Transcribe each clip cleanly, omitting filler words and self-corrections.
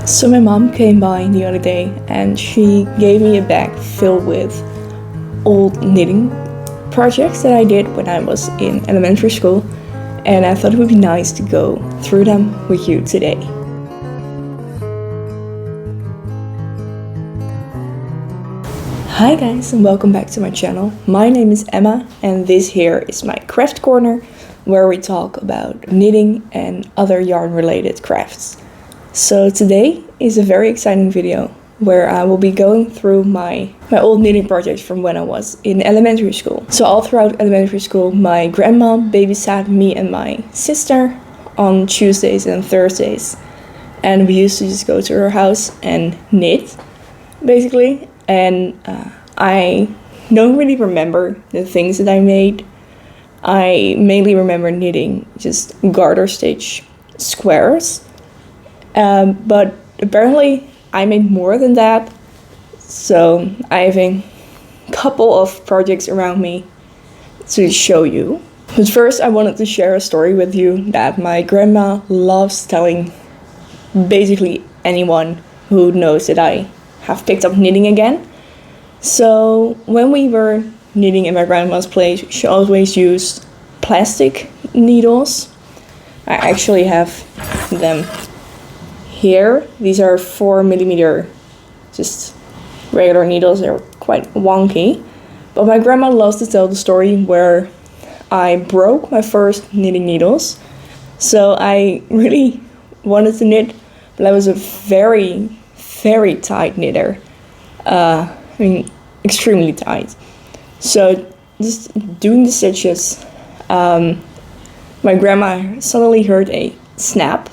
So my mom came by the other day and she gave me a bag filled with old knitting projects that I did when I was in elementary school, and I thought it would be nice to go through them with you today. Hi guys, and welcome back to my channel. My name is Emma and this here is my craft corner where we talk about knitting and other yarn related crafts. So today is a very exciting video where I will be going through my old knitting projects from when I was in elementary school. So all throughout elementary school, my grandma babysat me and my sister on Tuesdays and Thursdays. And we used to just go to her house and knit, basically. And I don't really remember the things that I made. I mainly remember knitting just garter stitch squares. But apparently I made more than that, so I have a couple of projects around me to show you. But first I wanted to share a story with you that my grandma loves telling basically anyone who knows that I have picked up knitting again. So when we were knitting in my grandma's place, she always used plastic needles. I actually have them here. These are 4mm, just regular needles. They're quite wonky. But my grandma loves to tell the story where I broke my first knitting needles. So I really wanted to knit, but I was a very, very tight knitter. Extremely tight. So just doing the stitches, my grandma suddenly heard a snap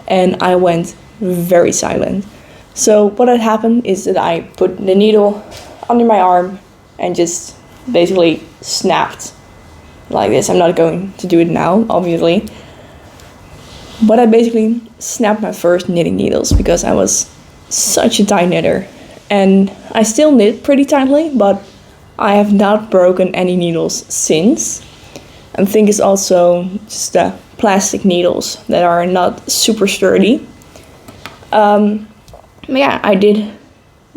and I went very silent. So what had happened is that I put the needle under my arm and just basically snapped like this. I'm not going to do it now, obviously. But I basically snapped my first knitting needles because I was such a tight knitter. And I still knit pretty tightly, but I have not broken any needles since. I think it's also just the plastic needles that are not super sturdy. Yeah, I did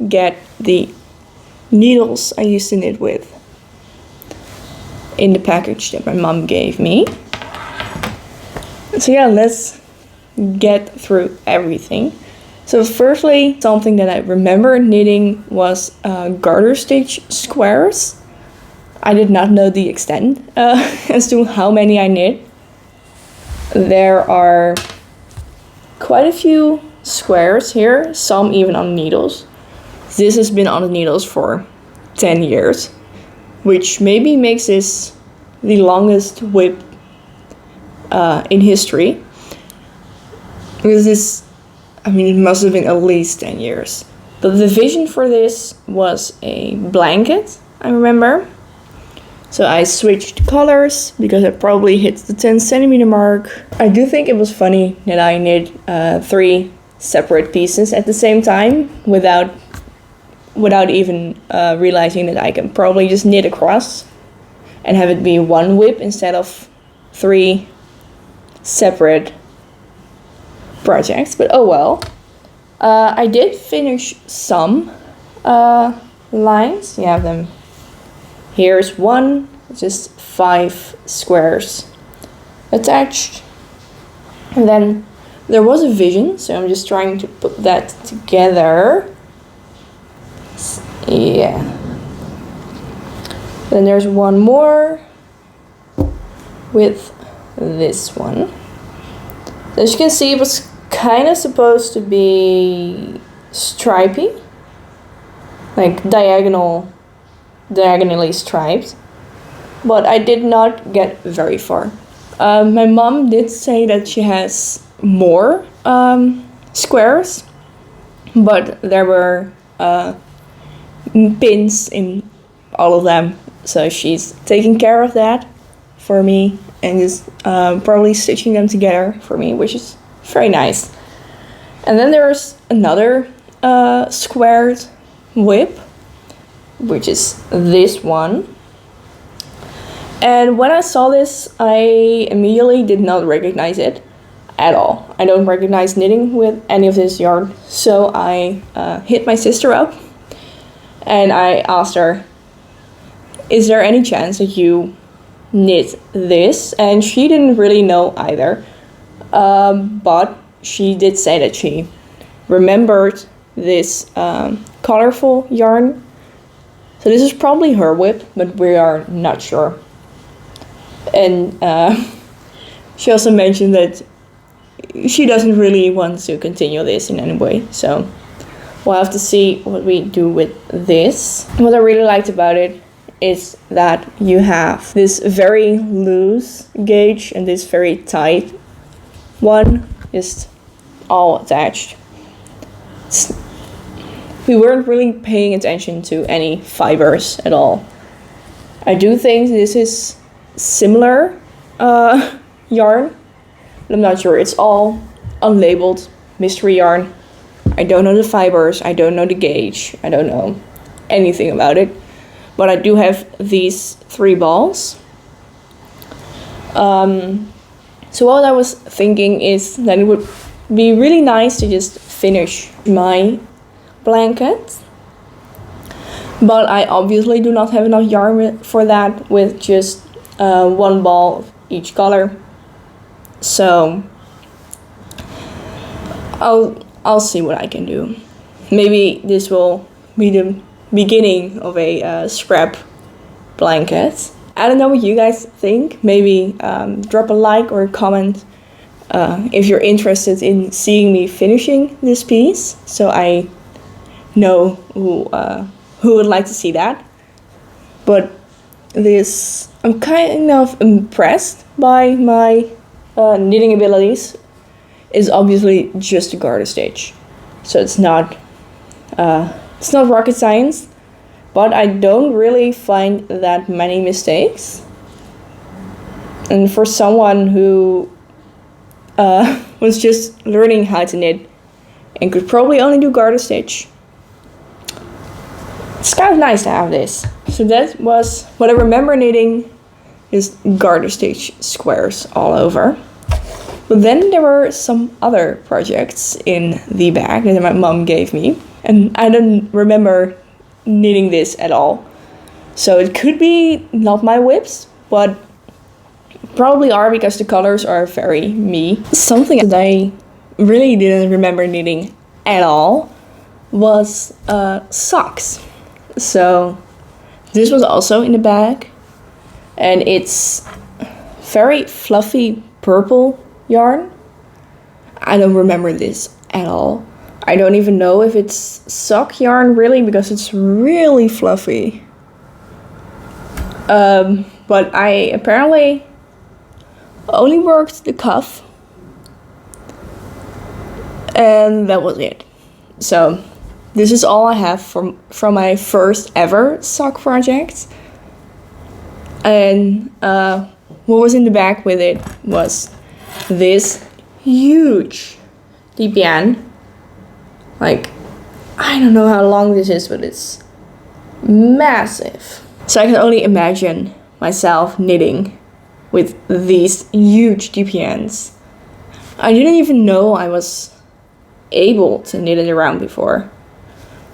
get the needles I used to knit with in the package that my mom gave me. So yeah, let's get through everything. So firstly, something that I remember knitting was garter stitch squares. I did not know the extent as to how many I knit. There are quite a few squares here, some even on needles. This has been on the needles for 10 years, which maybe makes this the longest whip in history. Because this, it must have been at least 10 years. But the vision for this was a blanket, I remember. So I switched colors because I probably hit the 10cm mark. I do think it was funny that I knit 3 separate pieces at the same time without even realizing that I can probably just knit across and have it be one whip instead of 3 separate projects. But oh well. I did finish some lines. You have them. Here's one, just 5 squares attached. And then there was a vision, so I'm just trying to put that together. Yeah. Then there's one more with this one. As you can see, it was kind of supposed to be stripy, like diagonally striped, but I did not get very far. My mom did say that she has more squares, but there were pins in all of them, so she's taking care of that for me and is probably stitching them together for me, which is very nice. And then there's another squared whip, which is this one. And when I saw this, I immediately did not recognize it at all. I don't recognize knitting with any of this yarn. So I hit my sister up and I asked her, is there any chance that you knit this? And she didn't really know either. But she did say that she remembered this colorful yarn. So this is probably her whip, but we are not sure. And she also mentioned that she doesn't really want to continue this in any way. So we'll have to see what we do with this. What I really liked about it is that you have this very loose gauge and this very tight one is all attached. We weren't really paying attention to any fibers at all. I do think this is similar yarn, but I'm not sure. It's all unlabeled mystery yarn. I don't know the fibers, I don't know the gauge, I don't know anything about it. But I do have these 3 balls. So what I was thinking is that it would be really nice to just finish my blanket. But I obviously do not have enough yarn for that with just 1 ball of each color. So I'll see what I can do. Maybe this will be the beginning of a scrap blanket. I don't know what you guys think. Maybe drop a like or a comment if you're interested in seeing me finishing this piece, so I know who would like to see that. But this, I'm kind of impressed by my knitting abilities. Is obviously just a garter stitch, so it's not rocket science, but I don't really find that many mistakes. And for someone who was just learning how to knit and could probably only do garter stitch, it's kind of nice to have this. So that was what I remember knitting, is garter stitch squares all over. But then there were some other projects in the bag that my mom gave me, and I don't remember knitting this at all. So it could be not my whips, but probably are, because the colors are very me. Something that I really didn't remember knitting at all was socks. So this was also in the bag, and it's very fluffy purple yarn. I don't remember this at all. I don't even know if it's sock yarn really, because it's really fluffy. But I apparently only worked the cuff, and that was it. So this is all I have from my first ever sock project. And what was in the bag with it was this huge DPN. Like, I don't know how long this is, but it's massive. So I can only imagine myself knitting with these huge DPNs. I didn't even know I was able to knit it around before,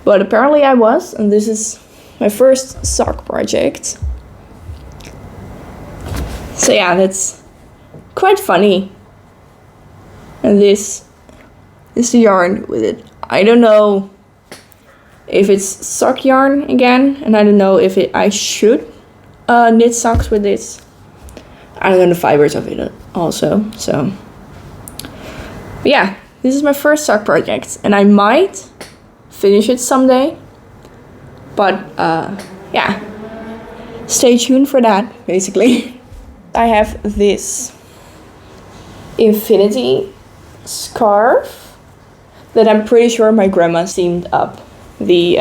but apparently I was, and this is my first sock project. So yeah, that's quite funny. And this is the yarn with it. I don't know if it's sock yarn again, and I don't know if I should knit socks with this. I don't know the fibers of it also, so. But yeah, this is my first sock project, and I might finish it someday. But yeah, stay tuned for that, basically. I have this infinity scarf that I'm pretty sure my grandma seamed up the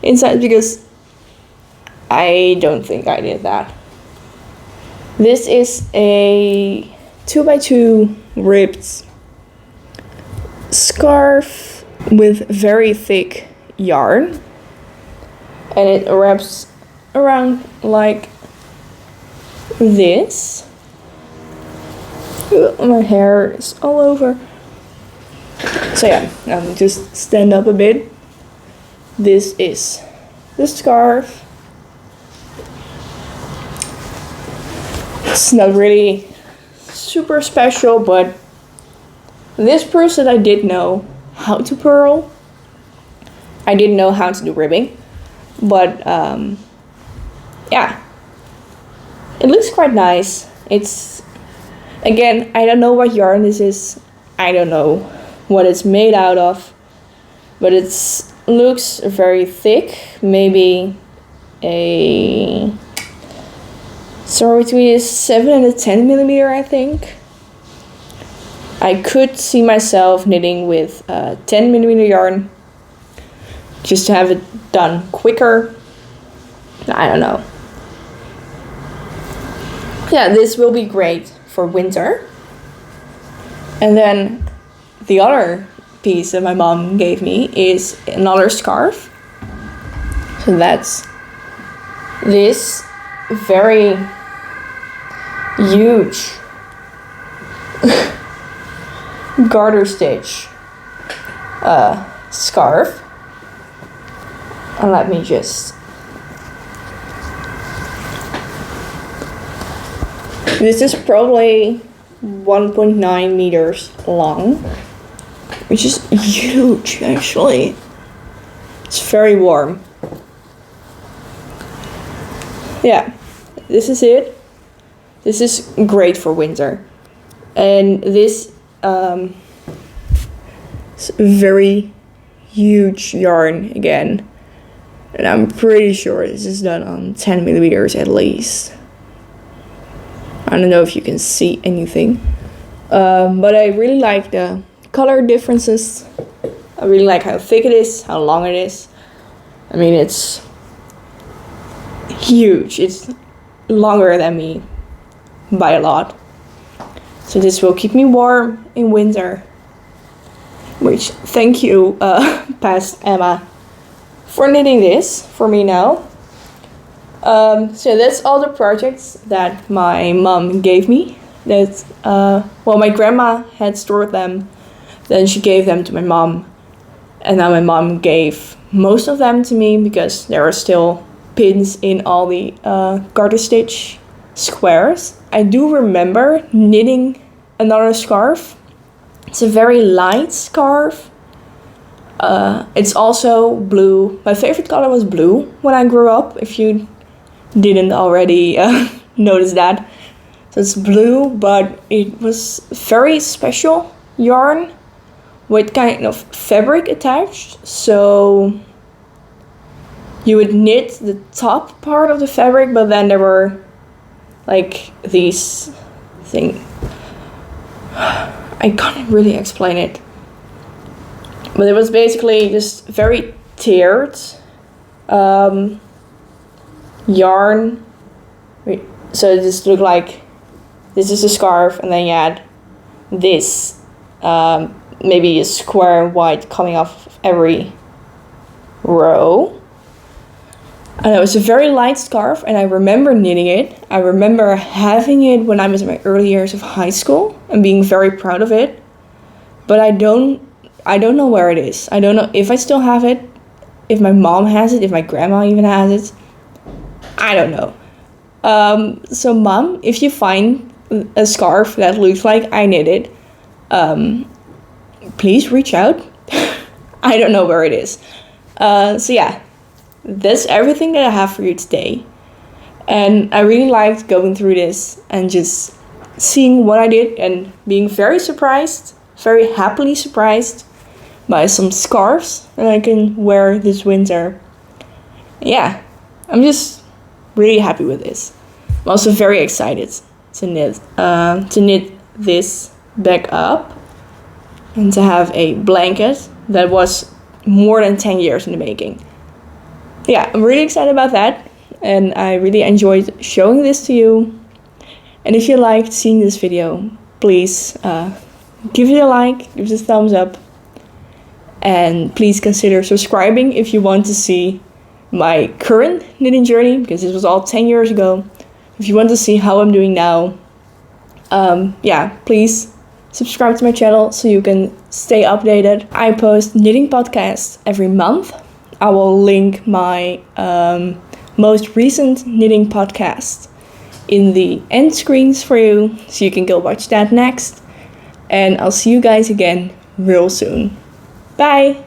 inside, because I don't think I did that. This is a 2x2 ribbed scarf with very thick yarn, and it wraps around like this. My hair is all over. So yeah, just stand up a bit. This is the scarf. It's not really super special, but this proves that I did know how to purl. I didn't know how to do ribbing, but yeah, it looks quite nice. It's, again, I don't know what yarn this is. I don't know what it's made out of, but it looks very thick. Maybe somewhere between a 7 and a 10 millimeter, I think. I could see myself knitting with 10 millimeter yarn, just to have it done quicker. I don't know. Yeah, this will be great for winter. And then the other piece that my mom gave me is another scarf. So that's this very huge garter stitch scarf. And let me just... This is probably 1.9 meters long, which is huge actually. It's very warm. Yeah, this is it. This is great for winter. And this is very huge yarn again. And I'm pretty sure this is done on 10 millimeters at least. I don't know if you can see anything. But I really like the color differences. I really like how thick it is, how long it is. I mean, it's huge. It's longer than me by a lot. So this will keep me warm in winter. Which, thank you, past Emma, for knitting this for me now. So that's all the projects that my mom gave me. That well, my grandma had stored them, then she gave them to my mom, and now my mom gave most of them to me because there are still pins in all the garter stitch squares. I do remember knitting another scarf. It's a very light scarf. It's also blue. My favorite color was blue when I grew up, if you didn't already notice that. So it's blue, but it was very special yarn with kind of fabric attached. So you would knit the top part of the fabric, but then there were like these things. I can't really explain it. But it was basically just very tiered yarn. So it just looked like this is a scarf, and then you add this, maybe a square white coming off of every row. And it was a very light scarf, and I remember knitting it. I remember having it when I was in my early years of high school and being very proud of it. But I don't know where it is. I don't know if I still have it, if my mom has it, if my grandma even has it. I don't know. So mom, if you find a scarf that looks like I knitted, please reach out. I don't know where it is. So yeah, that's everything that I have for you today. And I really liked going through this and just seeing what I did and being very surprised, very happily surprised by some scarves that I can wear this winter. Yeah, I'm just really happy with this. I'm also very excited to knit this back up and to have a blanket that was more than 10 years in the making. Yeah, I'm really excited about that, and I really enjoyed showing this to you. And if you liked seeing this video, please give it a like, give it a thumbs up, and please consider subscribing if you want to see my current knitting journey, because this was all 10 years ago. If you want to see how I'm doing now, Yeah, please subscribe to my channel so you can stay updated. I post knitting podcasts every month. I will link my most recent knitting podcast in the end screens for you, so you can go watch that next. And I'll see you guys again real soon. Bye!